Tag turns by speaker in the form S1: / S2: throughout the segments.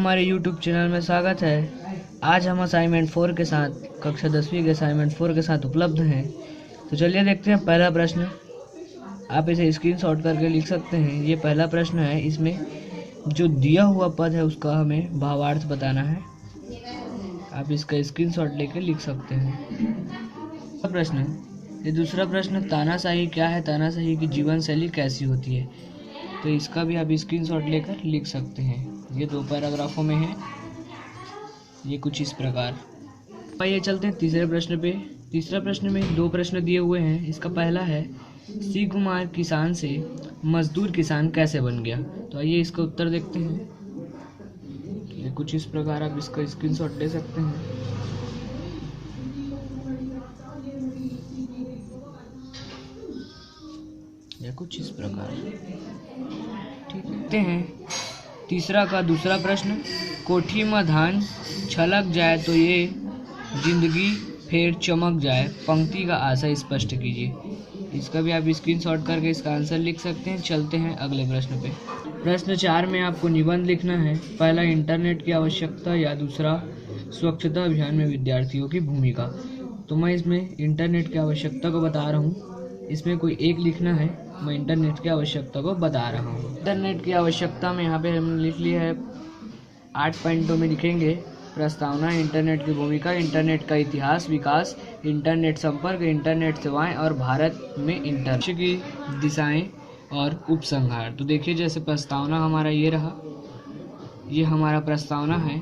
S1: हमारे YouTube channel में स्वागत है। आज हम असाइनमेंट 4 के साथ कक्षा 10वीं के असाइनमेंट 4 के साथ उपलब्ध हैं। तो चलिए देखते हैं पहला प्रश्न। आप इसे स्क्रीनशॉट करके लिख सकते हैं। ये पहला प्रश्न है। इसमें जो दिया हुआ पद है उसका हमें भावार्थ बताना है। आप इसका स्क्रीनशॉट लेके लिख सकते हैं। प्रश्न ये दूसरा प्रश्न, तानाशाही क्या है? तानाशाही की जीवन शैली कैसी होती है? तो इसका भी आप स्क्रीनशॉट लेकर लिख सकते हैं। ये 2 पैराग्राफों में है। ये कुछ इस प्रकार। आइए चलते हैं तीसरे प्रश्न पे। तीसरा प्रश्न में 2 प्रश्न दिए हुए हैं। इसका पहला है, सी कुमार किसान से मजदूर किसान कैसे बन गया? तो आइए इसका उत्तर देखते हैं। ये कुछ इस प्रकार। आप इसका स्क्रीनशॉट ले सकते हैं। या कुछ इस प्रकार। ठीक है। तीसरा का दूसरा प्रश्न, कोठी में धान छलक जाए तो ये जिंदगी फिर चमक जाए, पंक्ति का आशय स्पष्ट कीजिए। इसका भी आप स्क्रीनशॉट करके इसका आंसर लिख सकते हैं। चलते हैं अगले प्रश्न पे। प्रश्न 4 में आपको निबंध लिखना है। पहला, इंटरनेट की आवश्यकता, या दूसरा, स्वच्छता अभियान में विद्यार्थियों की भूमिका। तो मैं इसमें इंटरनेट की आवश्यकता को बता रहा हूँ। इसमें कोई एक लिखना है। मैं इंटरनेट की आवश्यकता को बता रहा हूँ। इंटरनेट की आवश्यकता में यहाँ पे हमने लिख लिया है। 8 पॉइंटों में लिखेंगे। प्रस्तावना, इंटरनेट की भूमिका, इंटरनेट का इतिहास विकास, इंटरनेट संपर्क, इंटरनेट सेवाएं और भारत में इंटरनेट की दिशाएं और उपसंहार। तो देखिए, जैसे प्रस्तावना हमारा ये रहा। ये हमारा प्रस्तावना है।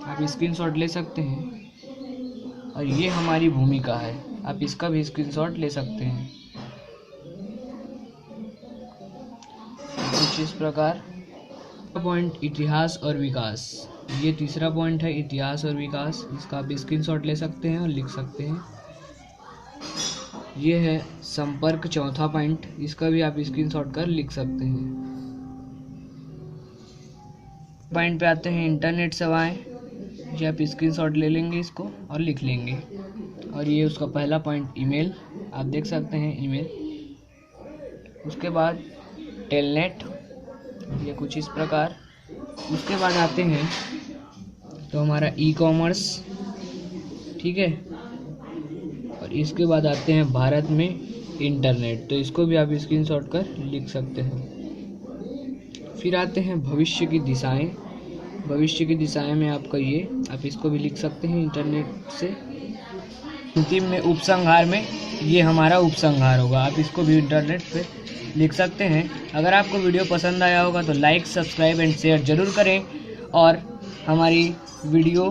S1: आप स्क्रीनशॉट ले सकते हैं। और ये हमारी भूमिका है। आप इसका भी स्क्रीनशॉट ले सकते हैं। कुछ इस प्रकार। पॉइंट, इतिहास और विकास। ये तीसरा पॉइंट है, इतिहास और विकास। इसका आप स्क्रीनशॉट ले सकते हैं और लिख सकते हैं। ये है संपर्क, चौथा पॉइंट। इसका भी आप स्क्रीनशॉट कर लिख सकते हैं। पॉइंट पे आते हैं, इंटरनेट सेवाएं। ये आप स्क्रीनशॉट ले लेंगे इसको और लिख लेंगे। और ये उसका पहला पॉइंट, ईमेल। आप देख सकते हैं ईमेल। उसके बाद टेलनेट। ये कुछ इस प्रकार। उसके बाद आते हैं तो हमारा ई कॉमर्स। ठीक है। और इसके बाद आते हैं भारत में इंटरनेट। तो इसको भी आप स्क्रीनशॉट कर लिख सकते हैं। फिर आते हैं भविष्य की दिशाएं। भविष्य की दिशाएं में आपका ये, आप इसको भी लिख सकते हैं इंटरनेट से। अंतिम में उपसंहार में ये हमारा उपसंहार होगा। आप इसको भी इंटरनेट पे लिख सकते हैं। अगर आपको वीडियो पसंद आया होगा तो लाइक, सब्सक्राइब एंड शेयर जरूर करें। और हमारी वीडियो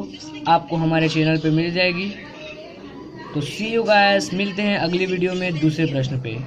S1: आपको हमारे चैनल पे मिल जाएगी। तो सी यू गाइस, मिलते हैं अगली वीडियो में दूसरे प्रश्न पे।